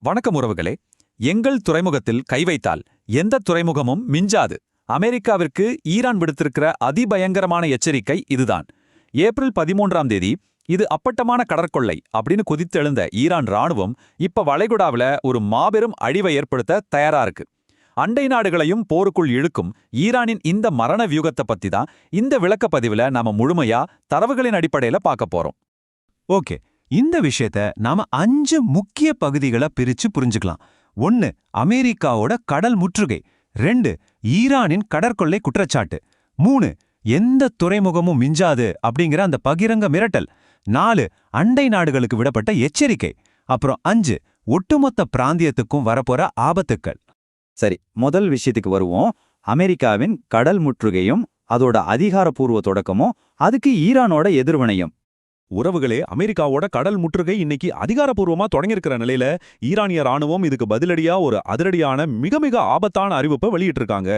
வணக்கம் உறவுகளே. எங்கள் துறைமுகத்தில் கை வைத்தால் எந்த துறைமுகமும் மிஞ்சாது. அமெரிக்காவிற்கு ஈரான் விடுத்திருக்கிற அதிபயங்கரமான எச்சரிக்கை இதுதான். ஏப்ரல் 13ஆம் தேதி இது அப்பட்டமான கடற்கொள்ளை அப்படின்னு கொதித்தெழுந்த ஈரான் ராணுவம் இப்ப வளைகுடாவில் ஒரு மாபெரும் அழிவை ஏற்படுத்த தயாரா இருக்கு. அண்டை நாடுகளையும் போருக்குள் இழுக்கும் ஈரானின் இந்த மரண வியூகத்தை பத்தி தான் இந்த விளக்கப்பதிவுல நாம முழுமையா தரவுகளின் அடிப்படையில பார்க்க போறோம். ஓகே, இந்த விஷயத்த நாம 5 முக்கிய பகுதிகளா பிரிச்சு புரிஞ்சுக்கலாம். 1. அமெரிக்காவோட கடல் முற்றுகை. 2. ஈரானின் கடற்கொள்ளை குற்றச்சாட்டு. 3. எந்த துறைமுகமும் மிஞ்சாது அப்படிங்கிற அந்த பகிரங்க மிரட்டல். 4. அண்டை நாடுகளுக்கு விடப்பட்ட எச்சரிக்கை. அப்புறம் 5. ஒட்டுமொத்த பிராந்தியத்துக்கும் வரப்போற ஆபத்துக்கள். சரி, முதல் விஷயத்துக்கு வருவோம். அமெரிக்காவின் கடல் முற்றுகையும் அதோட அதிகாரப்பூர்வ தொடக்கமும் அதுக்கு ஈரானோட எதிர்வினையும். உறவுகளே, அமெரிக்காவோட கடல் முற்றுகை இன்னைக்கு அதிகாரப்பூர்வமா தொடங்கியிருக்கிற நிலையில ஈரானிய ராணுவம் இதுக்கு பதிலடியா ஒரு அதிரடியான மிக மிக ஆபத்தான அறிவிப்பை வெளியிட்டிருக்காங்க.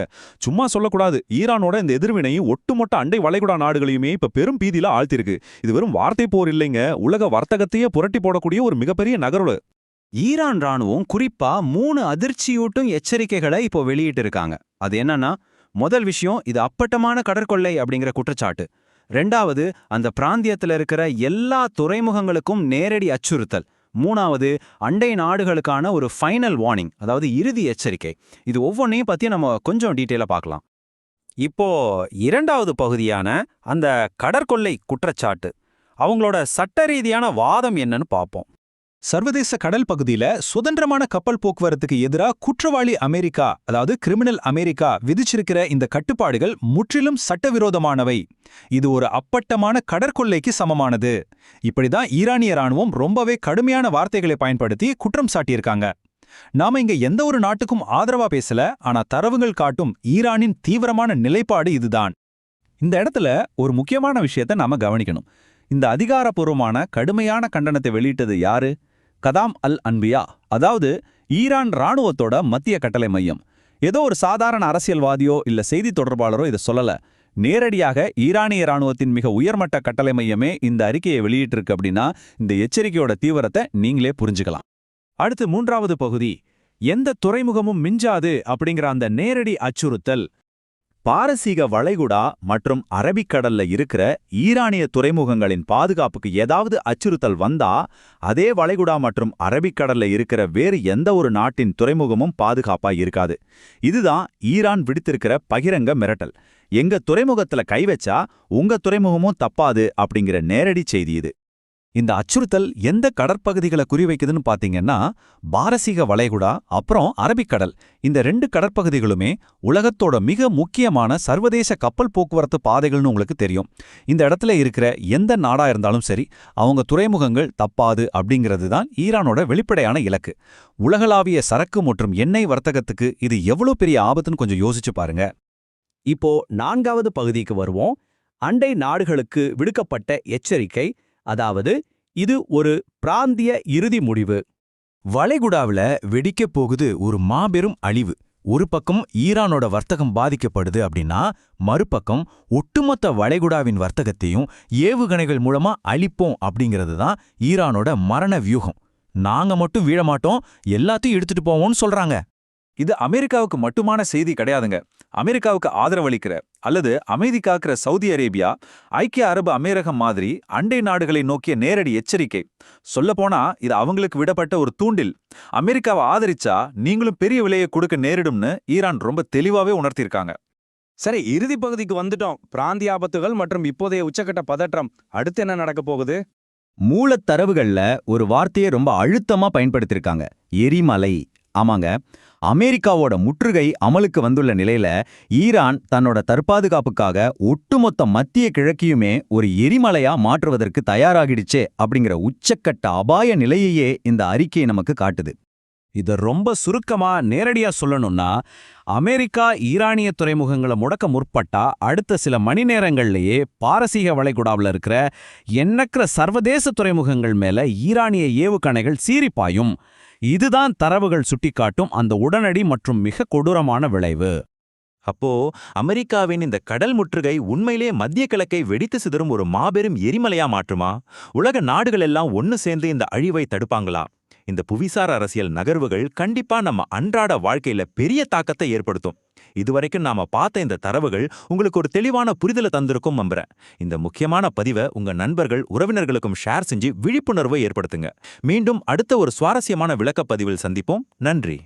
சும்மா சொல்லக்கூடாது, ஈரானோட இந்த எதிர்வினை ஒட்டுமொத்த அண்டை வளைகுடா நாடுகளையுமே இப்ப பெரும் பீதியில ஆழ்த்திருக்கு. இது வெறும் வார்த்தை போர் இல்லைங்க, உலக வர்த்தகத்தையே புரட்டி போடக்கூடிய ஒரு மிகப்பெரிய நகர்வு. ஈரான் ராணுவம் குறிப்பா 3 அதிர்ச்சியூட்டும் எச்சரிக்கைகளை இப்போ வெளியிட்டு இருக்காங்க. அது என்னன்னா, முதல் விஷயம், இது அப்பட்டமான கடற்கொள்ளை அப்படிங்கிற குற்றச்சாட்டு. 2வது, அந்த பிராந்தியத்தில் இருக்கிற எல்லா துறைமுகங்களுக்கும் நேரடி அச்சுறுத்தல். 3வது, அண்டை நாடுகளுக்கான ஒரு ஃபைனல் வார்னிங், அதாவது இறுதி எச்சரிக்கை. இது ஒவ்வொன்றையும் பத்தி நம்ம கொஞ்சம் டீட்டெயிலா பார்க்கலாம். இப்போ 2வது பகுதியான அந்த கடற்கொள்ளை குற்றச்சாட்டு, அவங்களோட சட்ட ரீதியான வாதம் என்னன்னு பார்ப்போம். சர்வதேச கடல் பகுதியில சுதந்திரமான கப்பல் போக்குவரத்துக்கு எதிராக குற்றவாளி அமெரிக்கா, அதாவது கிரிமினல் அமெரிக்கா விதிச்சிருக்கிற இந்த கட்டுப்பாடுகள் முற்றிலும் சட்டவிரோதமானவை. இது ஒரு அப்பட்டமான கடற்கொள்ளைக்கு சமமானது. இப்படிதான் ஈரானிய ராணுவம் ரொம்பவே கடுமையான வார்த்தைகளை பயன்படுத்தி குற்றம் சாட்டியிருக்காங்க. நாம இங்க எந்த ஒரு நாட்டுக்கும் ஆதரவா பேசல, ஆனா தரவுகள் காட்டும் ஈரானின் தீவிரமான நிலைப்பாடு இதுதான். இந்த இடத்துல ஒரு முக்கியமான விஷயத்த நாம கவனிக்கணும். இந்த அதிகாரப்பூர்வமான கடுமையான கண்டனத்தை வெளியிட்டது யாரு? கதாம் அல் அன்பியா, அதாவது ஈரான் ராணுவத்தோட மத்திய கட்டளை மையம். ஏதோ ஒரு சாதாரண அரசியல்வாதியோ இல்ல செய்தி தொடர்பாளரோ இதை சொல்லல. நேரடியாக ஈரானிய ராணுவத்தின் மிக உயர்மட்ட கட்டளை மையமே இந்த அறிக்கையை வெளியிட்டிருக்கு. அப்படின்னா இந்த எச்சரிக்கையோட தீவிரத்தை நீங்களே புரிஞ்சுக்கலாம். அடுத்து 3வது பகுதி, எந்த துறைமுகமும் மிஞ்சாது அப்படிங்கிற அந்த நேரடி அச்சுறுத்தல். பாரசீக வளைகுடா மற்றும் அரபிக்கடல்ல இருக்கிற ஈரானிய துறைமுகங்களின் பாதுகாப்புக்கு ஏதாவது அச்சுறுத்தல் வந்தா அதே வளைகுடா மற்றும் அரபிக்கடல்ல இருக்கிற வேறு எந்த ஒரு நாட்டின் துறைமுகமும் பாதுகாப்பா இருக்காது. இதுதான் ஈரான் விடுத்திருக்கிற பகிரங்க மிரட்டல். எங்க துறைமுகத்துல கை வச்சா உங்க துறைமுகமும் தப்பாது அப்படிங்கிற நேரடி செய்தி இது. இந்த அச்சுறுத்தல் எந்த கடற்பகுதிகளை குறிவைக்குதுன்னு பாத்தீங்கன்னா, பாரசீக வளைகுடா அப்புறம் அரபிக்கடல், இந்த 2 கடற்பகுதிகளுமே உலகத்தோட மிக முக்கியமான சர்வதேச கப்பல் போக்குவரத்து பாதைகள்னு உங்களுக்கு தெரியும். இந்த இடத்துல இருக்கிற எந்த நாடா இருந்தாலும் சரி, அவங்க துறைமுகங்கள் தப்பாது அப்படிங்கிறது தான் ஈரானோட வெளிப்படையான இலக்கு. உலகளாவிய சரக்கு மற்றும் எண்ணெய் வர்த்தகத்துக்கு இது எவ்வளவு பெரிய ஆபத்துன்னு கொஞ்சம் யோசிச்சு பாருங்க. இப்போ 4வது பகுதிக்கு வருவோம். அண்டை நாடுகளுக்கு விடுக்கப்பட்ட எச்சரிக்கை, அதாவது இது ஒரு பிராந்திய இறுதி முடிவு. வளைகுடாவில் வெடிக்கப் போகுது ஒரு மாபெரும் அழிவு. ஒரு பக்கம் ஈரானோட வர்த்தகம் பாதிக்கப்படுது அப்படின்னா, மறுபக்கம் ஒட்டுமொத்த வளைகுடாவின் வர்த்தகத்தையும் ஏவுகணைகள் மூலமா அழிப்போம் அப்படிங்கிறது தான் ஈரானோட மரண வியூகம். நாங்க மட்டும் வீழமாட்டோம், எல்லாத்தையும் எடுத்துட்டு போவோம்னு சொல்றாங்க. இது அமெரிக்காவுக்கு மட்டுமான செய்தி கிடையாதுங்க. அமெரிக்காவுக்கு ஆதரவளிக்கிற அல்லது அமைதி காக்கிற சவுதி அரேபியா, ஐக்கிய அரபு அமீரகம் மாதிரி அண்டை நாடுகளை நோக்கிய நேரடி எச்சரிக்கை. சொல்லப்போனா இது அவங்களுக்கு விடப்பட்ட ஒரு தூண்டில். அமெரிக்காவை ஆதரிச்சா நீங்களும் பெரிய விலையை கொடுக்க நேரிடும்னு ஈரான் ரொம்ப தெளிவாவே உணர்த்தியிருக்காங்க. சரி, இறுதி பகுதிக்கு வந்துட்டோம். பிராந்திய ஆபத்துகள் மற்றும் இப்போதைய உச்சக்கட்ட பதற்றம். அடுத்து என்ன நடக்க போகுது? மூலத்தரவுகள்ல ஒரு வார்த்தையை ரொம்ப அழுத்தமா பயன்படுத்தியிருக்காங்க, எரிமலை. ஆமாங்க, அமெரிக்காவோட முற்றுகை அமலுக்கு வந்துள்ள நிலையில ஈரான் தன்னோட தற்பாதுகாப்புக்காக ஒட்டுமொத்த மத்திய கிழக்கையுமே ஒரு எரிமலையா மாற்றுவதற்கு தயாராகிடுச்சே அப்படிங்கிற உச்சக்கட்ட அபாய நிலையையே இந்த அறிக்கை நமக்கு காட்டுது. இதை ரொம்ப சுருக்கமா நேரடியா சொல்லணும்னா, அமெரிக்கா ஈரானிய துறைமுகங்களை முடக்க முற்பட்டா அடுத்த சில மணி நேரங்கள்லேயே பாரசீக வளைகுடாவில் இருக்கிற எண்ணற்ற சர்வதேச துறைமுகங்கள் மேல ஈரானிய ஏவுகணைகள் சீறிப்பாயும். இதுதான் தரவுகள் சுட்டிக்காட்டும் அந்த உடனடி மற்றும் மிக கொடூரமான விளைவு. அப்போ அமெரிக்காவின் இந்த கடல் முற்றுகை உண்மையிலே மத்திய கிழக்கை வெடித்து சிதறும் ஒரு மாபெரும் எரிமலையா மாற்றுமா? உலக நாடுகள் எல்லாம் ஒன்னு சேர்ந்து இந்த அழிவை தடுப்பாங்களா? இந்த புவிசார் அரசியல் நகர்வுகள் கண்டிப்பா நம்ம அன்றாட வாழ்க்கையில பெரிய தாக்கத்தை ஏற்படுத்தும். இதுவரைக்கும் நாம பார்த்த இந்த தரவுகள் உங்களுக்கு ஒரு தெளிவான புரிதலை தந்திருக்கும் நம்புறேன். இந்த முக்கியமான பதிவை உங்க நண்பர்கள், உறவினர்களுக்கும் ஷேர் செஞ்சு விழிப்புணர்வை ஏற்படுத்துங்க. மீண்டும் அடுத்த ஒரு சுவாரஸ்யமான விளக்கப் பதிவில் சந்திப்போம். நன்றி.